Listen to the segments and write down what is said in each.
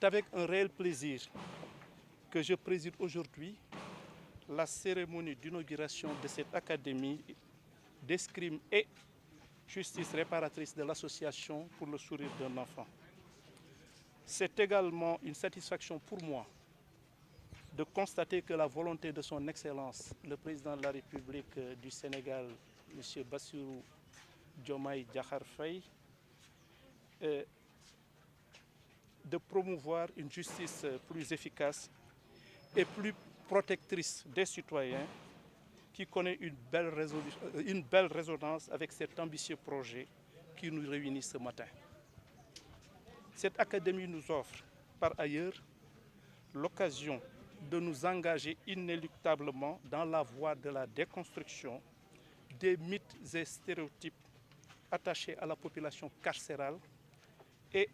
avec un réel plaisir que je préside aujourd'hui la cérémonie d'inauguration de cette académie d'escrime et justice réparatrice de l'association pour le sourire d'un enfant. C'est également une satisfaction pour moi de constater que la volonté de son Excellence, le président de la République du Sénégal, M. Bassirou Diomaye Diakhar Faye, de promouvoir une justice plus efficace et plus protectrice des citoyens, qui connaît une belle résonance avec cet ambitieux projet qui nous réunit ce matin. Cette académie nous offre par ailleurs l'occasion de nous engager inéluctablement dans la voie de la déconstruction des mythes et stéréotypes attachés à la population carcérale et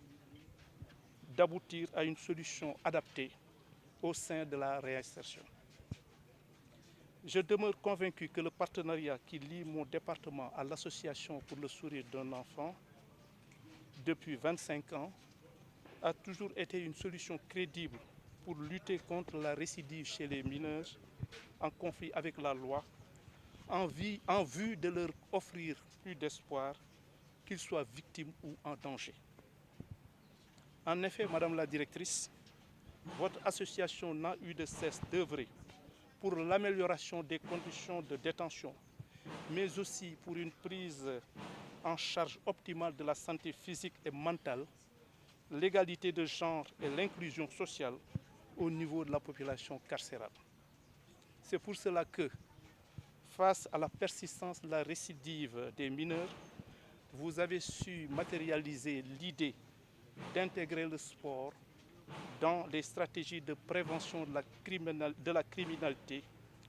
d'aboutir à une solution adaptée au sein de la réinsertion. Je demeure convaincu que le partenariat qui lie mon département à l'Association pour le sourire d'un enfant depuis 25 ans a toujours été une solution crédible pour lutter contre la récidive chez les mineurs en conflit avec la loi, en vue de leur offrir plus d'espoir, qu'ils soient victimes ou en danger. En effet, Madame la Directrice, votre association n'a eu de cesse d'œuvrer pour l'amélioration des conditions de détention, mais aussi pour une prise en charge optimale de la santé physique et mentale, l'égalité de genre et l'inclusion sociale au niveau de la population carcérale. C'est pour cela que, face à la persistance de la récidive des mineurs, vous avez su matérialiser l'idée d'intégrer le sport dans les stratégies de prévention de la criminalité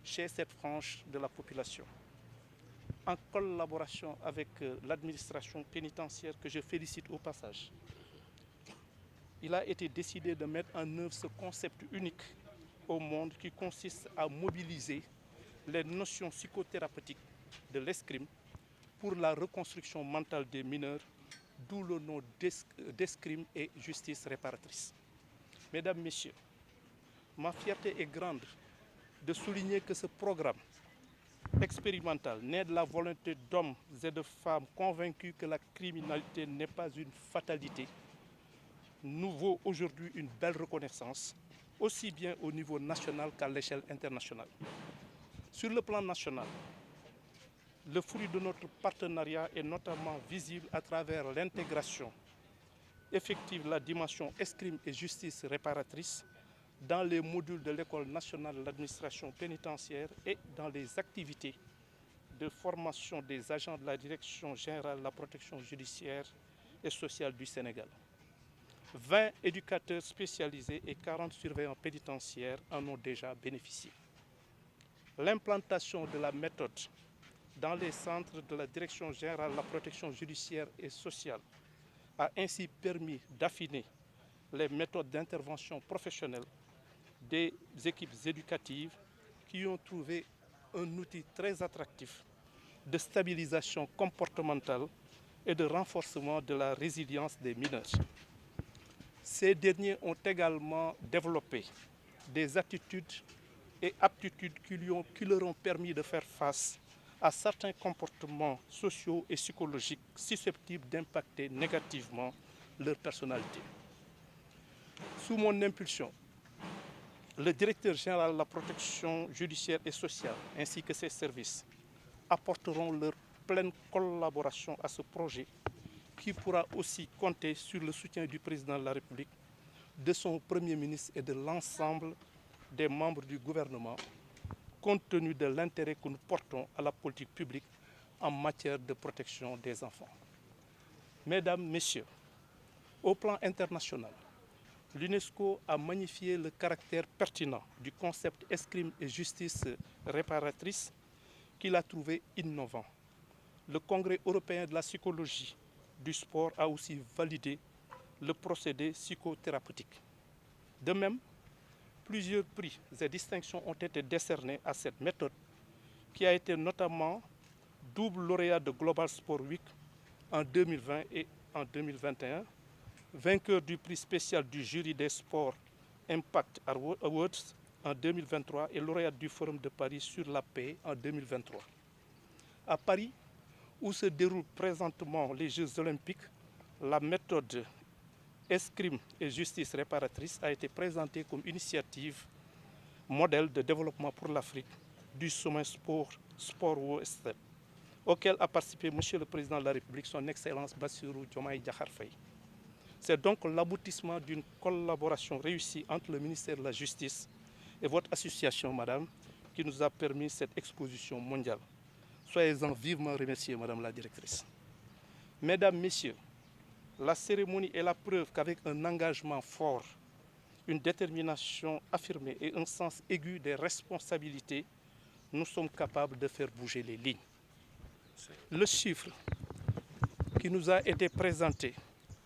chez cette frange de la population. En collaboration avec l'administration pénitentiaire, que je félicite au passage, il a été décidé de mettre en œuvre ce concept unique au monde qui consiste à mobiliser les notions psychothérapeutiques de l'escrime pour la reconstruction mentale des mineurs, d'où le nom d'escrime et justice réparatrice. Mesdames, Messieurs, ma fierté est grande de souligner que ce programme expérimental, né de la volonté d'hommes et de femmes convaincus que la criminalité n'est pas une fatalité, nous vaut aujourd'hui une belle reconnaissance, aussi bien au niveau national qu'à l'échelle internationale. Sur le plan national, le fruit de notre partenariat est notamment visible à travers l'intégration effective de la dimension escrime et justice réparatrice dans les modules de l'École nationale de l'administration pénitentiaire et dans les activités de formation des agents de la Direction générale de la protection judiciaire et sociale du Sénégal. 20 éducateurs spécialisés et 40 surveillants pénitentiaires en ont déjà bénéficié. L'implantation de la méthode dans les centres de la Direction générale de la protection judiciaire et sociale a ainsi permis d'affiner les méthodes d'intervention professionnelle des équipes éducatives qui ont trouvé un outil très attractif de stabilisation comportementale et de renforcement de la résilience des mineurs. Ces derniers ont également développé des attitudes et aptitudes qui leur ont permis de faire face à certains comportements sociaux et psychologiques susceptibles d'impacter négativement leur personnalité. Sous mon impulsion, le directeur général de la protection judiciaire et sociale ainsi que ses services apporteront leur pleine collaboration à ce projet qui pourra aussi compter sur le soutien du président de la République, de son Premier ministre et de l'ensemble des membres du gouvernement, compte tenu de l'intérêt que nous portons à la politique publique en matière de protection des enfants. Mesdames, Messieurs, au plan international, l'UNESCO a magnifié le caractère pertinent du concept escrime et justice réparatrice qu'il a trouvé innovant. Le Congrès européen de la psychologie du sport a aussi validé le procédé psychothérapeutique. De même, plusieurs prix et distinctions ont été décernés à cette méthode qui a été notamment double lauréat de Global Sport Week en 2020 et en 2021, vainqueur du prix spécial du jury des sports Impact Awards en 2023 et lauréate du Forum de Paris sur la paix en 2023. À Paris, où se déroulent présentement les Jeux olympiques, la méthode escrime et justice réparatrice a été présentée comme initiative modèle de développement pour l'Afrique du sommet sport ouest auquel a participé Monsieur le Président de la République, son Excellence Bassirou Diomaye Diakhar Faye. C'est donc l'aboutissement d'une collaboration réussie entre le ministère de la Justice et votre association, Madame, qui nous a permis cette exposition mondiale. Soyez-en vivement remerciés, Madame la Directrice. Mesdames, Messieurs, la cérémonie est la preuve qu'avec un engagement fort, une détermination affirmée et un sens aigu des responsabilités, nous sommes capables de faire bouger les lignes. Le chiffre qui nous a été présenté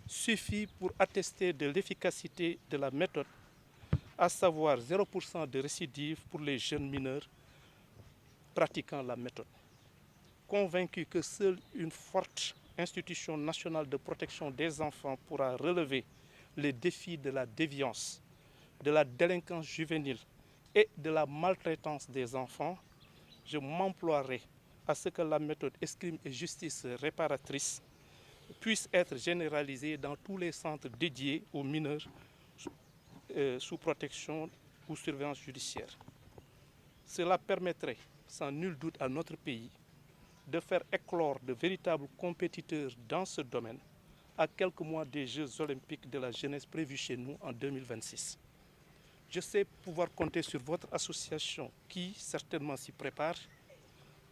suffit pour attester de l'efficacité de la méthode, à savoir 0% de récidive pour les jeunes mineurs pratiquant la méthode. Convaincu que seule une forte institution nationale de protection des enfants pourra relever les défis de la déviance, de la délinquance juvénile et de la maltraitance des enfants, je m'emploierai à ce que la méthode escrime et justice réparatrice puisse être généralisée dans tous les centres dédiés aux mineurs sous protection ou surveillance judiciaire. Cela permettrait, sans nul doute, à notre pays de faire éclore de véritables compétiteurs dans ce domaine à quelques mois des Jeux olympiques de la jeunesse prévus chez nous en 2026. Je sais pouvoir compter sur votre association qui certainement s'y prépare,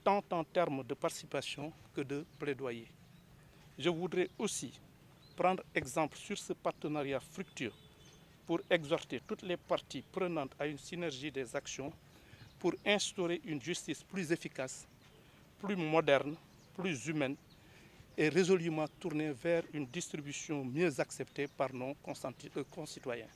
tant en termes de participation que de plaidoyer. Je voudrais aussi prendre exemple sur ce partenariat fructueux pour exhorter toutes les parties prenantes à une synergie des actions pour instaurer une justice plus efficace, plus moderne, plus humaine et résolument tournée vers une distribution mieux acceptée par nos concitoyens.